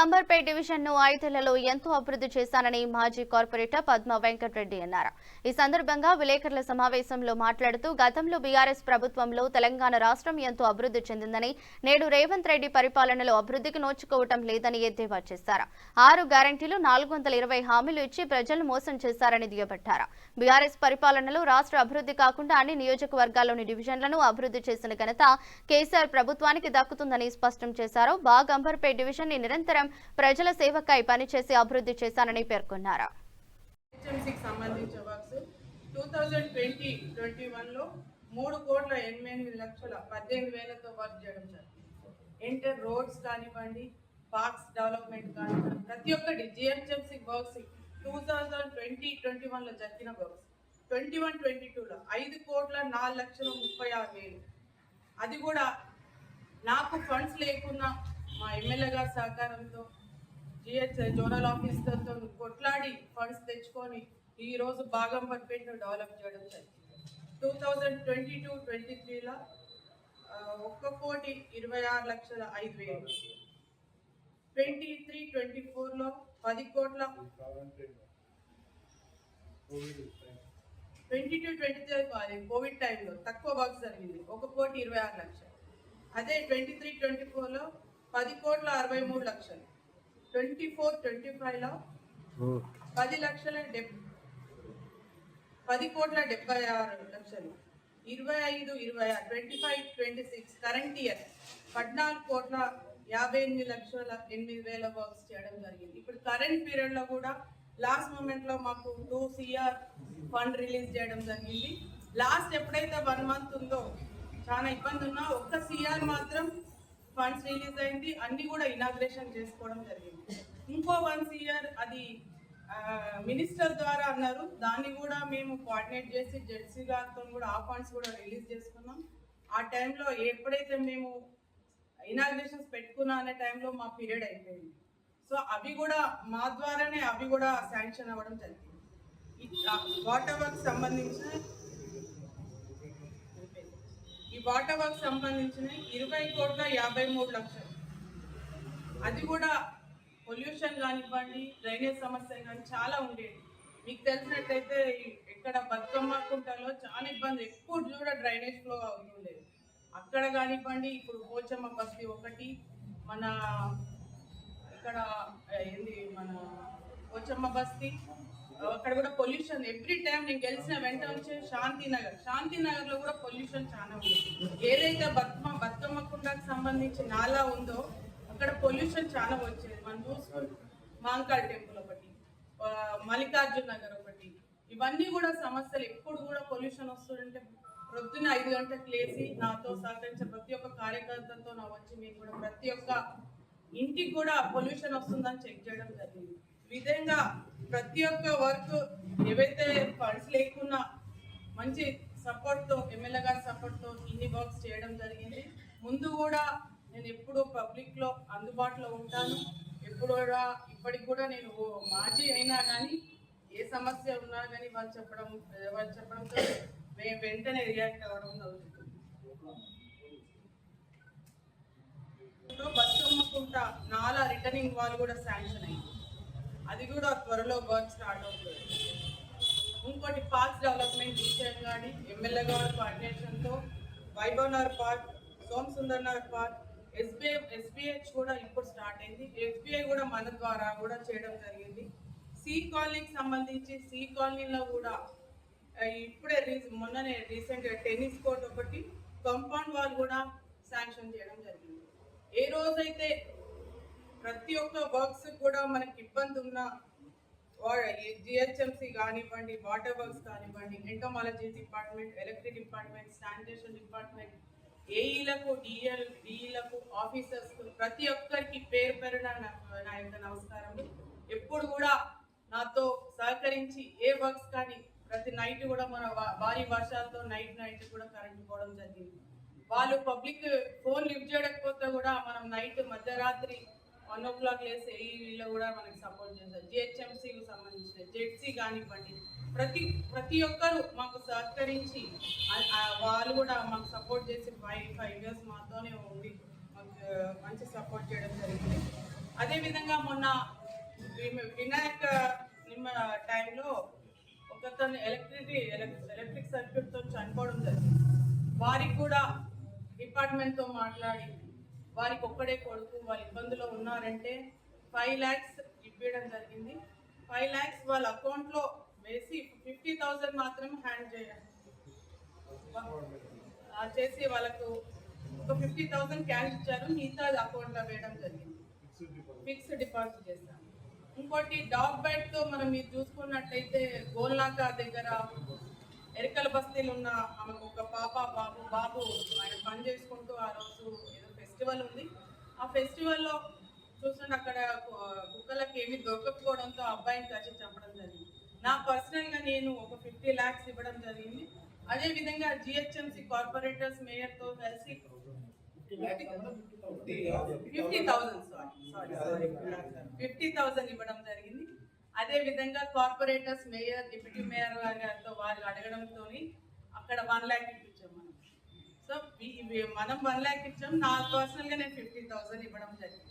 Amberpet division ను 5 ఏళ్లలో ఎంతో అభివృద్ధి చేశానని మాజీ కార్పొరేటర్ పద్మ వెంకటరెడ్డి అన్నారు. ఈ సందర్భంగా విలేకరుల సమావేశంలో మాట్లాడుతూ గతంలో బీఆర్ఎస్ ప్రభుత్వంలో తెలంగాణ రాష్ట్రం ఎంతో అభివృద్ధి చెందిందని, నేడు రేవంత్ రెడ్డి పరిపాలనలో అభివృద్ధికి నోచుకోవటం లేదని ఎద్దేవా చేశారు. 6 గ్యారంటీలు 420 హామీలు ఇచ్చి ప్రజలను మోసం చేశారని దుయ్యబట్టారు. బీఆర్ఎస్ పరిపాలనలో రాష్ట్ర అభివృద్ధి కాకుండా అన్ని నియోజకవర్గాల్లోని డివిజన్లను అభివృద్ధి చేసిన ఘనత కేసీఆర్ ప్రభుత్వానికి దక్కుతుందని స్పష్టం చేశారు. అంబర్పేట్ డివిజన్ నిరంతరం ప్రజల సేవకై పనిచేసి అభివృద్ధి చేశానని పేర్కొన్నారు. 2020-21లో 3,88,18,000తో వర్క్ చేయడం జరిగింది. ఇంటర్ రోడ్స్ కానివ్వండి, పార్క్స్ డెవలప్మెంట్ కానివ్వండి, ప్రతి ఒక్కటి జిహెచ్ఎంసీ వర్క్స్ 2020-21లో జరిగిన వర్క్స్ 21-22లో 5,04,36,000. అది కూడా నాకు ఫండ్స్ లేకున్నా మా ఎమ్మెల్యే గారి సహకారంతో జోనల్ ఆఫీసర్తో కొట్లాడి ఫండ్స్ తెచ్చుకొని ఈరోజు అంబర్పేట్ను డెవలప్ చేయడం జరిగింది. 2022-23లో 1,26,05,000. 23-24లో 10 కోట్ల 22-23 కోవిడ్ టైంలో తక్కువ వర్క్స్ జరిగింది, 1,26,00,000. అదే 23-24లో 10,63,00,000. 24-25లో 10,76,00,000. 25-26 25-26 కరెంట్ ఇయర్ 14,58,08,000 వర్క్స్ చేయడం జరిగింది. ఇప్పుడు కరెంట్ పీరియడ్ లో కూడా లాస్ట్ మూమెంట్ లో మాకు 2 CR ఫండ్ రిలీజ్ చేయడం జరిగింది. లాస్ట్ ఎప్పుడైతే 1 మంత్ ఉందో చాలా ఇబ్బంది ఉన్నా 1 CR మాత్రం ఫండ్స్ రిలీజ్ అయింది. అన్ని కూడా ఇనాగ్రేషన్ చేసుకోవడం జరిగింది. ఇంకో 1 CR అది మినిస్టర్ ద్వారా అన్నారు, దాన్ని కూడా మేము కోఆర్డినేట్ చేసి జెడ్సీ గారితో కూడా ఆ ఫండ్స్ కూడా రిలీజ్ చేసుకున్నాం. ఆ టైంలో ఎప్పుడైతే మేము ఇనాగ్రేషన్స్ పెట్టుకున్నా అనే టైంలో మా పీరియడ్ అయిపోయింది. సో అవి కూడా మా ద్వారానే అవి కూడా శాంక్షన్ అవ్వడం జరిగింది. వాటర్ వర్క్ సంబంధించిన 20,53,00,000. అది కూడా పొల్యూషన్ కానివ్వండి, డ్రైనేజ్ సమస్య కానీ చాలా ఉండేది. మీకు తెలిసినట్లయితే ఇక్కడ బతుకమ్మ కుంటలో చాలా ఇబ్బంది, ఎప్పుడు చూడ డ్రైనేజ్ ఫ్లో అవుతుండేది. అక్కడ కానివ్వండి, ఇప్పుడు పోచమ్మ బస్తీ ఒకటి, మన ఇక్కడ ఏంది మన పోచమ్మ బస్తీ, అక్కడ కూడా పొల్యూషన్ ఎవ్రీ టైం. నేను గెలిచిన వెంట వచ్చే శాంతినగర్లో కూడా పొల్యూషన్ చాలా ఉంది. ఏదైతే బతుకమ్మ కుంటకు సంబంధించి నాలా ఉందో అక్కడ పొల్యూషన్ చాలా వచ్చేది. మనం చూసుకుంటే మాంకాళ్ టెంపుల్ ఒకటి, మల్లికార్జున నగర్ ఒకటి, ఇవన్నీ కూడా సమస్యలు. ఎప్పుడు కూడా పొల్యూషన్ వస్తుందంటే ప్రొద్దున 5 గంటలకు లేచి నాతో సహకరించే ప్రతి ఒక్క కార్యకర్తలతో నా వచ్చి మీకు కూడా ప్రతి ఒక్క ఇంటికి కూడా పొల్యూషన్ వస్తుందని చెక్ చేయడం జరిగింది. ఈ విధంగా ప్రతి ఒక్క వర్క్ ఏవైతే ఫండ్స్ లేకున్నా మంచి సపోర్ట్తో, ఎమ్మెల్యే గారి సపోర్ట్తో ఇన్ని వర్క్స్ చేయడం జరిగింది. ముందు కూడా నేను ఎప్పుడు పబ్లిక్లో అందుబాటులో ఉంటాను. ఎప్పుడు కూడా ఇప్పటికి కూడా నేను మాజీ అయినా కానీ ఏ సమస్య ఉన్నా కానీ వాళ్ళు చెప్పడంతో మేము వెంటనే రియాక్ట్ అవ్వడం జరుగుతుంది. బతుకమ్మకుంట నాలా రిటర్నింగ్ వాళ్ళు కూడా శాంక్షన్ అయింది, అది కూడా త్వరలో వర్క్ స్టార్ట్ అవుతుంది. ఇంకోటి పార్క్స్ డెవలప్మెంట్ విషయం కానీ ఎమ్మెల్యే గారి కోఆర్డినేషన్తో Vaibhav Nagar park, Som Sundar Nagar park, SBH కూడా ఇప్పుడు స్టార్ట్ అయింది. SBI కూడా మన ద్వారా కూడా చేయడం జరిగింది. సి కాలనీకి సంబంధించి సి కాలనీలో కూడా ఇప్పుడే మొన్ననే రీసెంట్గా టెన్నిస్ కోర్ట్ ఒకటి, కాంపౌండ్ వాల్ కూడా శాంక్షన్ చేయడం జరిగింది. ఏ రోజైతే ప్రతి ఒక్క వర్క్స్ కూడా మనకి ఇబ్బంది ఉన్న GHMC కానివ్వండి, వాటర్ వర్క్స్ కానివ్వండి, entomology department, electric department, sanitation department, ఏఈలకు, డిఈలకు, ఆఫీసర్స్కు ప్రతి ఒక్కరికి పేరు పేరున నా యొక్క నమస్కారము. ఎప్పుడు కూడా నాతో సహకరించి ఏ వర్క్స్ కానీ ప్రతి నైట్ కూడా మన భారీ వర్షాలతో నైట్ కూడా కరెంట్ పోవడం జరిగింది. వాళ్ళు పబ్లిక్ ఫోన్ లిఫ్ట్ చేయకపోతే కూడా మనం నైట్ మధ్యరాత్రి 1 o'clock లేసి ఏఈలో కూడా మనకి సపోర్ట్ చేస్తారు. GHMCకి సంబంధించిన జెడ్సీ కానివ్వండి, ప్రతి ఒక్కరు మాకు సహకరించి వాళ్ళు కూడా మాకు సపోర్ట్ చేసి 5 years మాతోనే ఉండి మాకు మంచి సపోర్ట్ చేయడం జరిగింది. అదేవిధంగా మొన్న వినాయక నిమ్మ టైంలో ఒకతను ఎలక్ట్రిక్ సర్క్యూట్తో చనిపోవడం జరిగింది. వారికి కూడా డిపార్ట్మెంట్తో మాట్లాడి వారికి ఒక్కడే కొడుకు వాళ్ళ ఇబ్బందులో ఉన్నారంటే 5 lakhs ఇవ్వడం జరిగింది. 5 lakhs వాళ్ళ అకౌంట్లో వేసి 50,000 మాత్రం హ్యాండ్ చేసి వాళ్ళకు ఒక 50,000 క్యాష్ ఇచ్చారు. మిగతా అకౌంట్లో వేయడం జరిగింది. ఫిక్స్డ్ డిపాజిట్ చేస్తాం. ఇంకోటి డాగ్ బైట్తో మనం మీరు చూసుకున్నట్టయితే గోల్నాక దగ్గర ఎరికల బస్తీలు ఉన్న ఆమెకు ఒక బాబు ఆయన పని చేసుకుంటూ ఆ రోజు ఏదో ఫెస్టివల్ ఉంది. ఆ ఫెస్టివల్లో చూస్తుంటే అక్కడ కుక్కలకి ఏమీ దొరకకపోవడంతో ఆ అబ్బాయిని కలిసి చంపడం జరిగింది. నా పర్సనల్గా నేను ఒక 50 lakhs ఇవ్వడం జరిగింది. అదేవిధంగా జిహెచ్ఎంసీ కార్పొరేటర్స్ మేయర్తో కలిసి 50,000 ఇవ్వడం జరిగింది. అదే విధంగా కార్పొరేటర్స్ మేయర్ డిప్యూటీ మేయర్ గారితో వారు అడగడంతో అక్కడ 1 lakh ఇప్పించాం మనం. సో మనం 1 lakh ఇచ్చాం. నా పర్సనల్గా నేను 50,000 ఇవ్వడం జరిగింది.